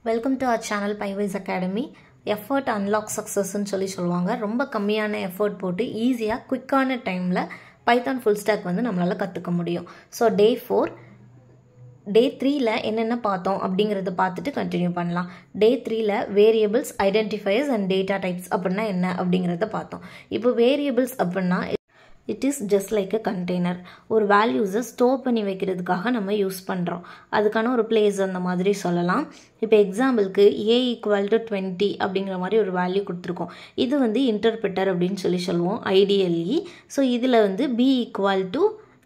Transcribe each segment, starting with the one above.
Welcome to our channel PyWise Academy. Effort unlock success ன்னு சொல்லுவாங்க. ரொம்ப கம்மியான எஃபோர்ட் போட்டு ஈஸியா குயிக்கான டைம்ல பைத்தான் ஃபுல் ஸ்டாக் வந்து நம்மளால கத்துக்க முடியும். So day 4 Day 3ல என்னென்ன பார்த்தோம் அப்படிங்கறத பார்த்துட்டு கண்டினியூ பண்ணலாம். Day 3ல variables, identifiers and data types அப்படினா என்ன அப்படிங்கறத பார்த்தோம். இப்போ variables அப்படினா it is just like a container. ஒரு values ஸ்டோர் பண்ணி வைக்கிறதுக்காக நம்ம யூஸ் பண்றோம். அதுக்கான ஒரு place அந்த மாதிரி சொல்லலாம். இப்போ எக்ஸாம்பிளுக்கு a equal to 20 அப்படிங்கிற மாதிரி ஒரு வேல்யூ கொடுத்திருக்கோம். இது வந்து இன்டர்பிரட்டர் அப்படினு சொல்லுவோம் ideally. சோ இதுல வந்து b equal to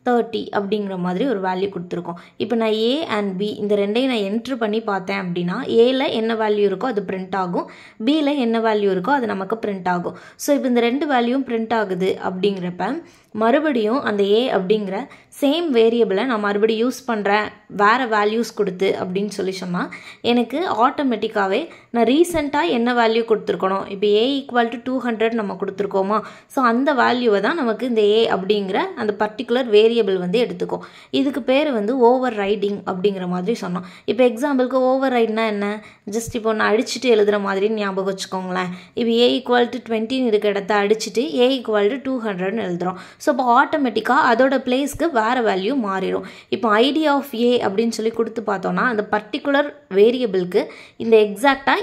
30 அப்படிங்கிற மாதிரி ஒரு வேல்யூ கொடுத்திருக்கோம். இப்போ நான் a and b இந்த ரெண்டையும் நான் என்டர் பண்ணி பார்த்தேன் அப்படினா a ல என்ன வேல்யூ இருக்கோ அது பிரிண்ட் ஆகும், b ல என்ன வேல்யூ இருக்கோ அது நமக்கு பிரிண்ட் ஆகும். சோ இப்போ இந்த ரெண்டு வேல்யூவும் பிரிண்ட் ஆகுது அப்படிங்கறப்ப மறுபடியும் அந்த a அப்படிங்கற சேம் வேரியபிளை நான் மறுபடியும் யூஸ் பண்றேன் வேற வேல்யூஸ் கொடுத்து அப்படினு சொன்னா எனக்கு ஆட்டோமேட்டிக்காவே நான் ரீசன்ட்டா என்ன வேல்யூ கொடுத்திருக்கணும். இப்போ a = 200 நம்ம கொடுத்திருக்கோமா, சோ அந்த வேல்யூவை தான் நமக்கு இந்த a அப்படிங்கற அந்த பர்టిక్యులர் வேரியபிள் வந்து எடுத்துக்கும். இதுக்கு பேர் வந்து ஓவர்ரைடிங் அப்படிங்கற மாதிரி சொன்னோம். இப்போ எக்ஸாம்பிளுக்கு ஓவர்ரைட்னா என்ன, ஜஸ்ட் இப்போ நான் அடிச்சிட்டு எழுதுற மாதிரி ஞாபகம் வச்சுக்கோங்களேன். இப்போ a = 20 இருக்க இடத்தை அடிச்சிட்டு a = 200 ன்னு எழுதுறோம். சோ அப்ப ஆட்டோமேட்டிக்கா அதோட பிளேஸ்க்கு வேற வேல்யூ மாறிடும். இப்போ id of a அப்படினு சொல்லி கொடுத்து பார்த்தோம்னா அந்த பர்టిక్యులர் வேரியபிளுக்கு இந்த எக்ஸாக்ட்டா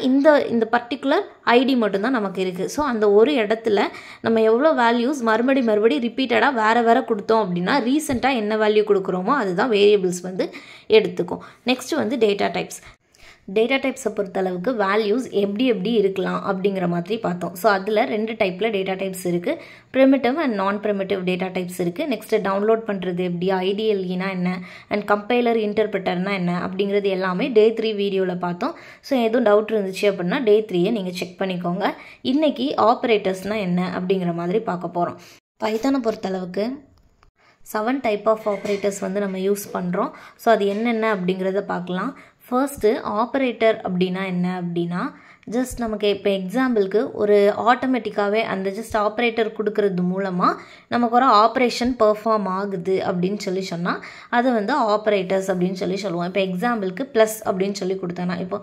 இந்த பர்టిక్యులர் id மட்டும் தான் நமக்கு இருக்கு. சோ அந்த ஒரு இடத்துல நம்ம எவ்வளவு வேல்யூஸ் மறுபடி ரிப்பீட்டடா வேற கொடுத்தோம் அப்படினா ரீசன்ட்டா என்ன வேல்யூ கொடுக்கறோமோ அதுதான் வேரியபிள்ஸ் வந்து எடுத்துக்கும். நெக்ஸ்ட் வந்து டேட்டா டைப்ஸ். டேட்டா டைப்ஸை பொறுத்தளவுக்கு வேல்யூஸ் எப்படி இருக்கலாம் அப்படிங்கிற மாதிரி பார்த்தோம். ஸோ அதில் ரெண்டு டைப்பில் டேட்டா டைப்ஸ் இருக்குது. ப்ரிமிட்டிவ் அண்ட் நான் ப்ரிமிட்டிவ் டேட்டா டைப்ஸ் இருக்குது. நெக்ஸ்ட்டு டவுன்லோட் பண்ணுறது எப்படி, ஐடிஎல்இனா என்ன, அண்ட் கம்பைலர் இன்டர்பிரட்டர்னா என்ன அப்படிங்கிறது எல்லாமே Day 3 வீடியோவில் பார்த்தோம். ஸோ எதுவும் டவுட் இருந்துச்சு அப்படின்னா Day 3 நீங்கள் செக் பண்ணிக்கோங்க. இன்னைக்கு ஆப்ரேட்டர்ஸ்னால் என்ன அப்படிங்கிற மாதிரி பார்க்க போகிறோம். பைத்தானை பொறுத்தளவுக்கு 7 டைப் ஆஃப் ஆப்ரேட்டர்ஸ் வந்து நம்ம யூஸ் பண்ணுறோம். ஸோ அது என்னென்ன அப்படிங்கிறத பார்க்கலாம். ஃபர்ஸ்ட்டு ஆப்ரேட்டர் அப்படின்னா என்ன அப்படின்னா ஜஸ்ட் நமக்கு இப்போ எக்ஸாம்பிளுக்கு ஒரு ஆட்டோமேட்டிக்காகவே அந்த ஜஸ்ட் ஆப்ரேட்டர் கொடுக்கறது மூலமாக நமக்கு ஒரு ஆப்ரேஷன் பெர்ஃபார்ம் ஆகுது அப்படின்னு சொன்னால் அதை வந்து ஆப்ரேட்டர்ஸ் அப்படின்னு சொல்லுவோம். இப்போ எக்ஸாம்பிளுக்கு ப்ளஸ் அப்படின்னு சொல்லி கொடுத்தோன்னா இப்போ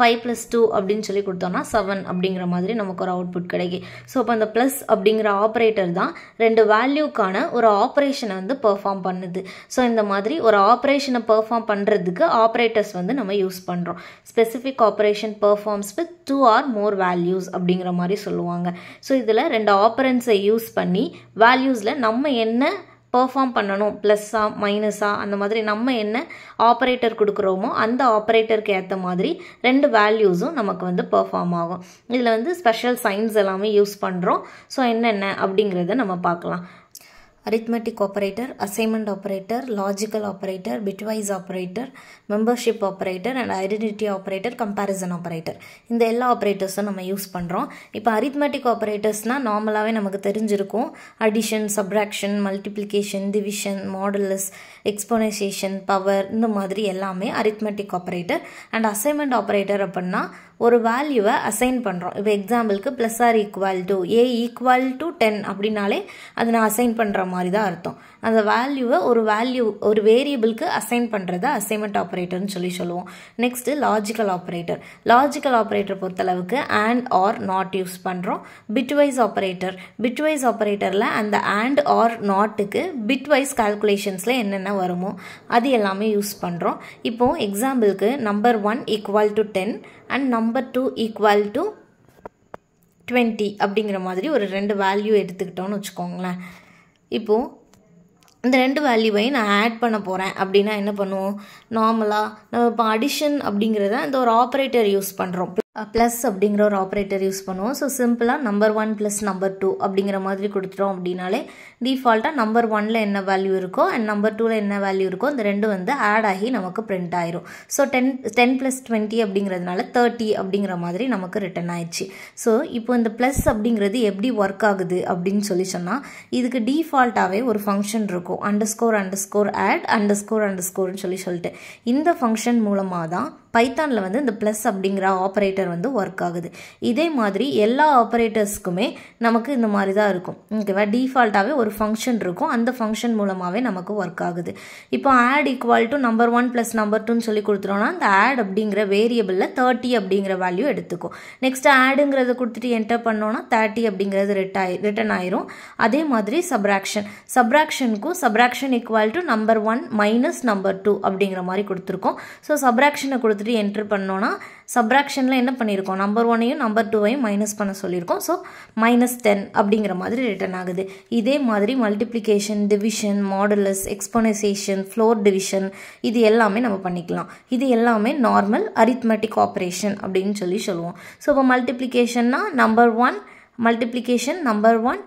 5 + 2 அப்படின்னு சொல்லி கொடுத்தோம்னா 7 அப்படிங்கிற மாதிரி நமக்கு ஒரு அவுட்புட் கிடைக்கும். ஸோ அப்போ அந்த ப்ளஸ் அப்படிங்கிற ஆப்ரேட்டர் தான் ரெண்டு வேல்யூக்கான ஒரு ஆப்ரேஷனை வந்து பெர்ஃபார்ம் பண்ணுது. ஸோ இந்த மாதிரி ஒரு ஆப்ரேஷனை பெர்ஃபார்ம் பண்ணுறதுக்கு ஆப்ரேட்டர்ஸ் வந்து நம்ம யூஸ் பண்ணுறோம். Specific operation performs with 2 or more values அப்படிங்கிற மாதிரி சொல்லுவாங்க. ஸோ இதில் ரெண்டு ஆப்பரன்ஸை யூஸ் பண்ணி வேல்யூஸில் நம்ம என்ன பெர்ஃபார்ம் பண்ணணும், ப்ளஸ்ஸா மைனஸா அந்த மாதிரி நம்ம என்ன ஆப்ரேட்டர் கொடுக்குறோமோ அந்த ஆப்ரேட்டருக்கு ஏற்ற மாதிரி ரெண்டு வேல்யூஸும் நமக்கு வந்து பெர்ஃபார்ம் ஆகும். இதில் வந்து ஸ்பெஷல் சைன்ஸ் எல்லாமே யூஸ் பண்ணுறோம். ஸோ என்னென்ன அப்படிங்கிறத நம்ம பார்க்கலாம். Arithmetic operator, assignment operator, logical operator, bitwise operator, membership operator and identity operator, comparison operator, இந்த எல்லா ஆப்பரேட்டர்ஸும் நம்ம யூஸ் பண்ணுறோம். இப்போ அரித்மெட்டிக் ஆப்பரேட்டர்ஸ்னால் நார்மலாகவே நமக்கு தெரிஞ்சிருக்கும். Addition, subtraction, multiplication, division, modulus, exponentiation, power, இந்த மாதிரி எல்லாமே arithmetic operator. And assignment operator அப்படின்னா ஒரு வேல்யூவை அசைன் பண்ணுறோம். இப்போ எக்ஸாம்பிளுக்கு plus or equal to a = 10 அப்படின்னாலே அதை நான் அசைன் பண்ணுற மாதிரி தான் அர்த்தம். அந்த வேல்யூவை ஒரு வேரியபிளுக்கு அசைன் பண்ணுறத அசைன்மெண்ட் ஆப்பரேட்டர்னு சொல்லுவோம். Next logical operator. Logical operator பொறுத்தளவுக்கு அண்ட் ஆர் நாட் யூஸ் பண்ணுறோம். பிட்வைஸ் ஆப்பரேட்டரில் அந்த அண்ட் ஆர் நாட்டுக்கு பிட்வைஸ் கால்குலேஷன்ஸில் என்னென்ன வருமோ அது எல்லாமே யூஸ் பண்ணுறோம். இப்போது எக்ஸாம்பிளுக்கு நம்பர் 1 = 10 அண்ட் நம்பர் 2 = 20 அப்படிங்கிற மாதிரி ஒரு ரெண்டு வேல்யூ எடுத்துக்கிட்டோன்னு வச்சுக்கோங்களேன். இப்போது இந்த ரெண்டு வேல்யூவையும் நான் ஆட் பண்ண போகிறேன் அப்படின்னா என்ன பண்ணுவோம், நார்மலாக நம்ம இப்போ அடிஷன் அப்படிங்கிறத இந்த ஒரு ஆப்ரேட்டர் யூஸ் பண்ணுறோம், ப்ளஸ் அப்படிங்கிற ஒரு ஆப்ரேட்டர் யூஸ் பண்ணுவோம். ஸோ சிம்பிளாக நம்பர் 1 + நம்பர் 2 அப்படிங்கிற மாதிரி கொடுத்துட்டோம் அப்படின்னாலே டிஃபால்ட்டாக நம்பர் 1ல் என்ன வேல்யூ இருக்கோ அண்ட் நம்பர் 2ல் என்ன வேல்யூ இருக்கோ இந்த ரெண்டு வந்து ஆட் ஆகி நமக்கு பிரிண்ட் ஆயிரும். ஸோ 10 + 20 அப்படிங்கிறதுனால 30 அப்படிங்கிற மாதிரி நமக்கு ரிட்டர்ன் ஆயிடுச்சு. ஸோ இப்போ இந்த ப்ளஸ் அப்படிங்கிறது எப்படி ஒர்க் ஆகுது அப்படின்னு சொன்னால் இதுக்கு டிஃபால்ட்டாகவே ஒரு ஃபங்க்ஷன் இருக்கும், __add ___ன்னு சொல்லிட்டு இந்த ஃபங்க்ஷன் மூலமாக தான் பைத்தானில் வந்து இந்த ப்ளஸ் அப்படிங்கிற ஆப்ரேட்டர் வந்து ஒர்க் ஆகுது. இதே மாதிரி எல்லா ஆப்ரேட்டர்ஸ்க்குமே நமக்கு இந்த மாதிரி தான் இருக்கும். ஓகேவா, டிஃபால்ட்டாகவே ஒரு ஃபங்க்ஷன் இருக்கும், அந்த ஃபங்க்ஷன் மூலமாகவே நமக்கு ஒர்க் ஆகுது. இப்போ add equal to number 1 + number 2ன்னு சொல்லி கொடுத்துட்டோம்னா அந்த ஆட் அப்படிங்கிற வேரியபிளில் 30 அப்படிங்கிற வேல்யூ எடுத்துக்கும். நெக்ஸ்ட் ஆடுங்கிறத கொடுத்துட்டு என்டர் பண்ணோன்னா 30 அப்படிங்கிறது ரிட்டன் ஆயிரும். அதே மாதிரி சப்ராக்ஷனுக்கும் subtraction equal to number 1 - number 2 அப்படிங்கிற மாதிரி கொடுத்துருக்கோம். ஸோ சப்ராக்ஷனை கொடுத்துட்டு என்டர் பண்ணோன்னா சப்ராக்ஷனில் என்ன பண்ணியிருக்கோம், நம்பர் 1ஐயும் நம்பர் 2ஐயும் மைனஸ் பண்ண சொல்லியிருக்கோம். ஸோ -10 அப்படிங்கிற மாதிரி ரிட்டன் ஆகுது. இதே மாதிரி multiplication, division, modulus, exponentiation, floor division இது எல்லாமே நம்ம பண்ணிக்கலாம். இது எல்லாமே நார்மல் அரித்மெட்டிக் ஆப்ரேஷன் அப்படின்னு சொல்லுவோம். ஸோ இப்போ மல்டிப்ளிகேஷன்னா number 1 multiplication number 1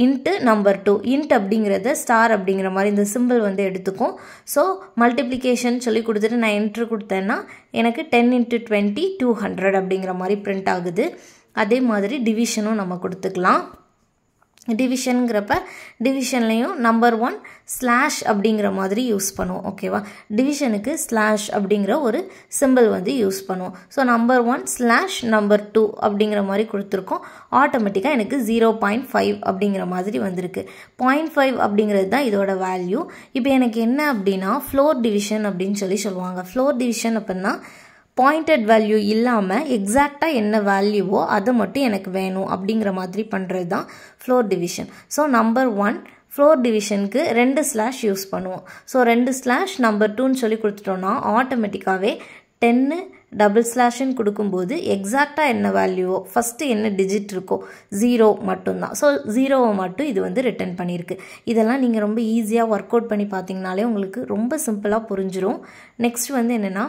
into number 2 int அப்படிங்கிறத ஸ்டார் அப்படிங்கிற மாதிரி இந்த சிம்பிள் வந்து எடுத்துக்கும். ஸோ மல்டிப்ளிகேஷன் சொல்லி கொடுத்துட்டு நான் என்ட்ரு கொடுத்தேன்னா எனக்கு 10 × 20 200 அப்படிங்கிற மாதிரி பிரிண்ட் ஆகுது. அதே மாதிரி டிவிஷனும் நம்ம கொடுத்துக்கலாம். டிவிஷனுங்கிறப்ப டிவிஷன்லையும் நம்பர் 1 ஸ்லாஷ் அப்படிங்கிற மாதிரி யூஸ் பண்ணுவோம். ஓகேவா, டிவிஷனுக்கு ஸ்லாஷ் அப்படிங்கிற ஒரு சிம்பிள் வந்து யூஸ் பண்ணுவோம். ஸோ நம்பர் 1 ஸ்லாஷ் நம்பர் 2 அப்படிங்கிற மாதிரி கொடுத்துருக்கோம். ஆட்டோமேட்டிக்காக எனக்கு 0.5 அப்படிங்கிற மாதிரி வந்திருக்கு. 0.5 அப்படிங்கிறது தான் இதோட வேல்யூ. இப்போ எனக்கு என்ன அப்படின்னா ஃப்ளோர் டிவிஷன் அப்படின்னு சொல்லுவாங்க. ஃப்ளோர் டிவிஷன் அப்படின்னா பாயிண்டட் வேல்யூ இல்லாமல் எக்ஸாக்டாக என்ன வேல்யூவோ அதை மட்டும் எனக்கு வேணும் அப்படிங்கிற மாதிரி பண்ணுறது தான் floor division. So number 1 floor டிவிஷனுக்கு 2 ஸ்லாஷ் யூஸ் பண்ணுவோம். ஸோ 2 ஸ்லாஷ் நம்பர் 2ன்னு சொல்லி கொடுத்துட்டோன்னா ஆட்டோமேட்டிக்காகவே 10 டபுள் ஸ்லாஷ்ன்னு கொடுக்கும்போது எக்ஸாக்டாக என்ன வேல்யூவோ ஃபஸ்ட்டு என்ன டிஜிட் இருக்கோ 0 மட்டும்தான். ஸோ 0வை மட்டும் இது வந்து ரிட்டர்ன் பண்ணியிருக்கு. இதெல்லாம் நீங்கள் ரொம்ப ஈஸியாக ஒர்க் அவுட் பண்ணி பார்த்தீங்கனாலே உங்களுக்கு ரொம்ப சிம்பிளாக புரிஞ்சிடும். நெக்ஸ்ட் வந்து என்னென்னா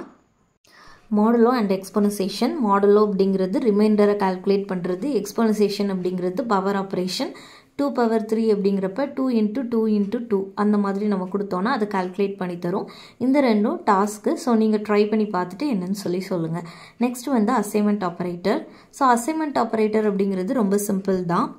மாடுலோ அண்ட் எக்ஸ்பொனன்சியேஷன். மாடுலோ அப்படிங்கிறது ரிமைண்டரை கால்குலேட் பண்ணுறது, எக்ஸ்பொனன்சியேஷன் அப்படிங்கிறது பவர் ஆப்ரேஷன். 2^3 அப்படிங்கிறப்ப 2 × 2 × 2 அந்த மாதிரி நம்ம கொடுத்தோன்னா அதை கால்குலேட் பண்ணி தரும். இந்த ரெண்டும் டாஸ்க்கு. ஸோ நீங்கள் ட்ரை பண்ணி பார்த்துட்டு என்னன்னு சொல்லுங்கள். நெக்ஸ்ட் வந்து assignment operator. So assignment operator அப்படிங்கிறது ரொம்ப சிம்பிள் தான்.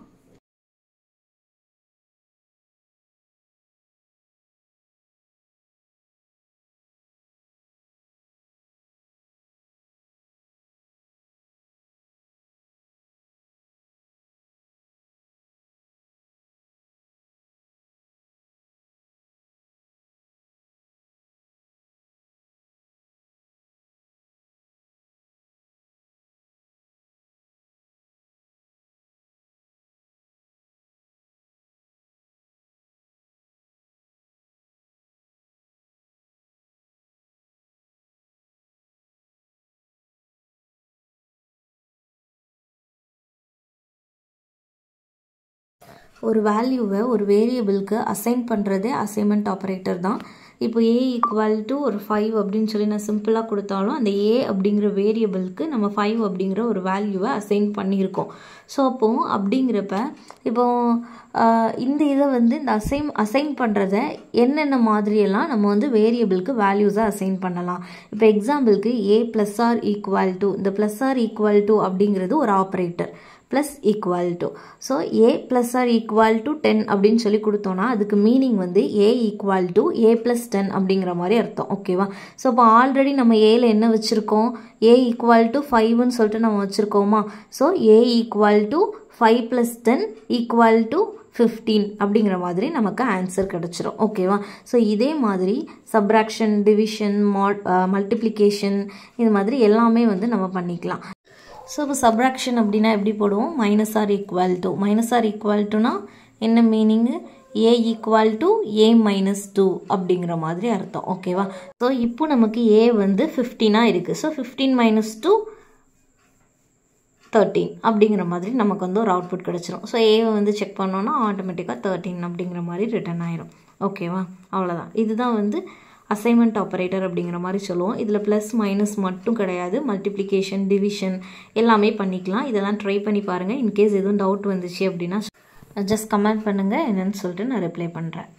ஒரு வேல்யூவை ஒரு வேரியபிளுக்கு அசைன் பண்ணுறதே அசைன்மெண்ட் ஆப்ரேட்டர் தான். இப்போ a = ஒரு 5 அப்படின்னு சொல்லி நான் சிம்பிளாக கொடுத்தாலும் அந்த a அப்படிங்கிற வேரியபிளுக்கு நம்ம 5 அப்படிங்கிற ஒரு வேல்யூவை அசைன் பண்ணியிருக்கோம். ஸோ அப்போது அப்படிங்கிறப்ப இப்போது இந்த இதை வந்து இந்த அசைன் பண்ணுறத என்னென்ன மாதிரியெல்லாம் நம்ம வந்து வேரியபிளுக்கு வேல்யூஸை அசைன் பண்ணலாம். இப்போ எக்ஸாம்பிளுக்கு a + r = இந்த +r = அப்படிங்கிறது ஒரு operator plus equal to. So a + r = 10 அப்படின்னு சொல்லி கொடுத்தோன்னா அதுக்கு மீனிங் வந்து a = a + 10 அப்படிங்கிற மாதிரி அர்த்தம். ஓகேவா, ஸோ இப்போ ஆல்ரெடி நம்ம ஏல என்ன வச்சுருக்கோம், a = 5ன்னு சொல்லிட்டு நம்ம வச்சுருக்கோமா. ஸோ a = 5 + 10 = 15 அப்படிங்கிற மாதிரி நமக்கு ஆன்சர் கிடச்சிரும். ஓகேவா, ஸோ இதே மாதிரி சப்ராக்ஷன், டிவிஷன், மல்டிப்ளிகேஷன் இது மாதிரி எல்லாமே வந்து நம்ம பண்ணிக்கலாம். ஸோ இப்போ சப்ராக்ஷன் அப்படின்னா எப்படி போடுவோம், -r = என்ன மீனிங்கு, a = a - 2 அப்படிங்கிற மாதிரி அர்த்தம். ஓகேவா, ஸோ இப்போ நமக்கு a வந்து 15 இருக்குது. ஸோ 15 - 2 13 அப்படிங்கிற மாதிரி நமக்கு வந்து ஒரு அவுட்புட் கிடச்சிரும். ஸோ ஏவை வந்து செக் பண்ணோன்னா ஆட்டோமேட்டிக்காக 13 அப்படிங்கிற மாதிரி ரிட்டர்ன் ஆயிரும். ஓகேவா, அவ்வளோதான். இதுதான் வந்து அசைன்மெண்ட் ஆப்ரேட்டர் அப்படிங்கிற மாதிரி சொல்லுவோம். இதில் ப்ளஸ் மைனஸ் மட்டும் கிடையாது, மல்டிப்ளிகேஷன், டிவிஷன் எல்லாமே பண்ணிக்கலாம். இதெல்லாம் ட்ரை பண்ணி பாருங்கள். இன்கேஸ் எதுவும் டவுட் வந்துச்சு அப்படின்னா ஜஸ்ட் கமெண்ட் பண்ணுங்கள், என்னன்னு சொல்லிட்டு நான் ரிப்ளை பண்ணுறேன்.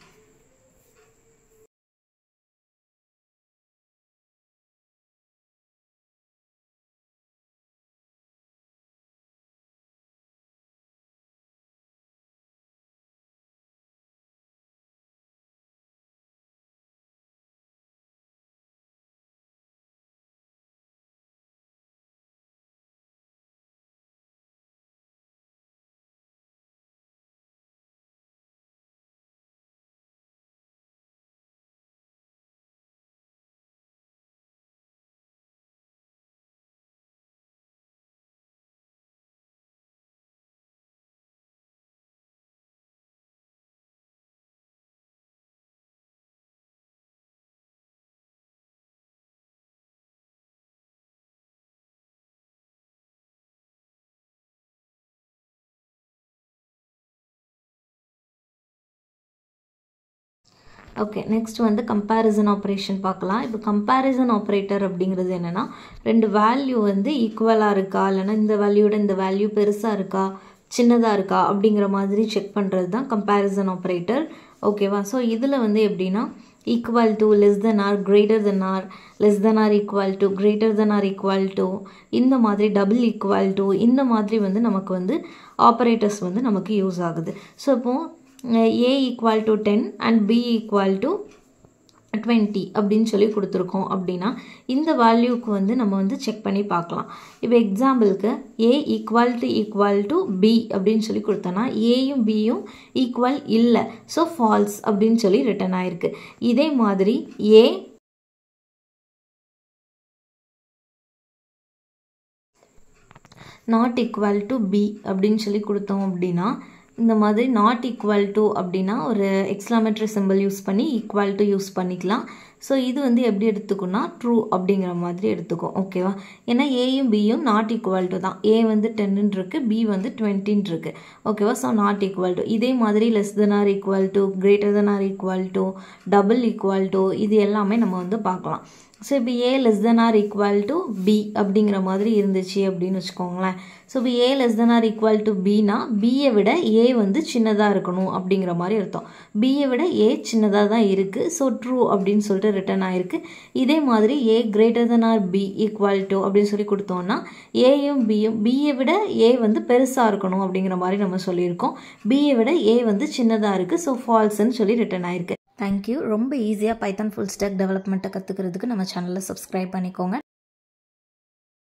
ஓகே, நெக்ஸ்ட் வந்து கம்பேரிசன் ஆப்ரேஷன் பார்க்கலாம். இப்போ கம்பேரிசன் ஆப்ரேட்டர் அப்படிங்கிறது என்னென்னா, ரெண்டு வேல்யூ வந்து ஈக்குவலாக இருக்கா, இல்லைனா இந்த வேல்யூட இந்த வேல்யூ பெருசாக இருக்கா சின்னதாக இருக்கா அப்படிங்கிற மாதிரி செக் பண்ணுறது தான் கம்பேரிசன் ஆப்ரேட்டர். ஓகேவா? ஸோ இதில் வந்து எப்படின்னா equal to, less than or, greater than or, less than or equal to, greater than or equal to, இந்த மாதிரி டபுள் ஈக்குவல் டு, இந்த மாதிரி வந்து நமக்கு வந்து ஆப்ரேட்டர்ஸ் வந்து நமக்கு யூஸ் ஆகுது. ஸோ இப்போது A equal to 10 and B equal to 20 அப்படின்னு சொல்லி கொடுத்துருக்கோம் அப்படின்னா இந்த வேல்யூக்கு வந்து நம்ம வந்து செக் பண்ணி பார்க்கலாம். இப்போ எக்ஸாம்பிளுக்கு A ஈக்குவல் டு B அப்படின்னு சொல்லி கொடுத்தோன்னா ஏயும் பியும் ஈக்குவல் இல்லை, ஸோ ஃபால்ஸ் அப்படின்னு சொல்லி ரிட்டன் ஆயிருக்கு. இதே மாதிரி A not equal to B அப்படின்னு சொல்லி கொடுத்தோம் அப்படின்னா இந்த மாதிரி நாட் ஈக்குவல் டு அப்படின்னா ஒரு எக்ஸ்க்ளமேட்டரி சிம்பிள் யூஸ் பண்ணி ஈக்குவல் டு யூஸ் பண்ணிக்கலாம். ஸோ இது வந்து எப்படி எடுத்துக்கோன்னா ட்ரூ அப்படிங்கிற மாதிரி எடுத்துக்கும். ஓகேவா? ஏன்னா ஏயும் பியும் நாட் ஈக்குவல் டு தான். ஏ வந்து 10 இருக்குது, பி வந்து 20 இருக்குது. ஓகேவா? So not equal to. இதே மாதிரி less than or equal to, greater than or equal to, double equal to, இது எல்லாமே நம்ம வந்து பார்க்கலாம். ஸோ இப்போ A less than or equal to B அப்படிங்கிற மாதிரி இருந்துச்சு அப்படின்னு வச்சுக்கோங்களேன். ஸோ இப்போ A less than or equal to பினா பியை விட ஏ வந்து சின்னதாக இருக்கணும் அப்படிங்கிற மாதிரி அர்த்தம். பியை விட ஏ சின்னதாக தான் இருக்குது, ஸோ ட்ரூ அப்படின்னு சொல்லிட்டு ரிட்டன் ஆயிருக்கு. இதே மாதிரி A greater than or B equal to அப்படின்னு சொல்லி கொடுத்தோம்னா ஏயும் பியும் பியை விட ஏ வந்து பெருசாக இருக்கணும் அப்படிங்கிற மாதிரி நம்ம சொல்லியிருக்கோம். பியை விட ஏ வந்து சின்னதாக இருக்குது, ஸோ ஃபால்ஸ்ன்னு சொல்லி ரிட்டன் ஆயிருக்கு. தேங்க்யூ. ரொம்ப ஈஸியாக பைத்தான் ஃபுல் ஸ்டாக் டெவலப்மெண்ட்டை கற்றுக்கிறதுக்கு நம்ம சேனலை சப்ஸ்கிரைப் பண்ணிக்கோங்க.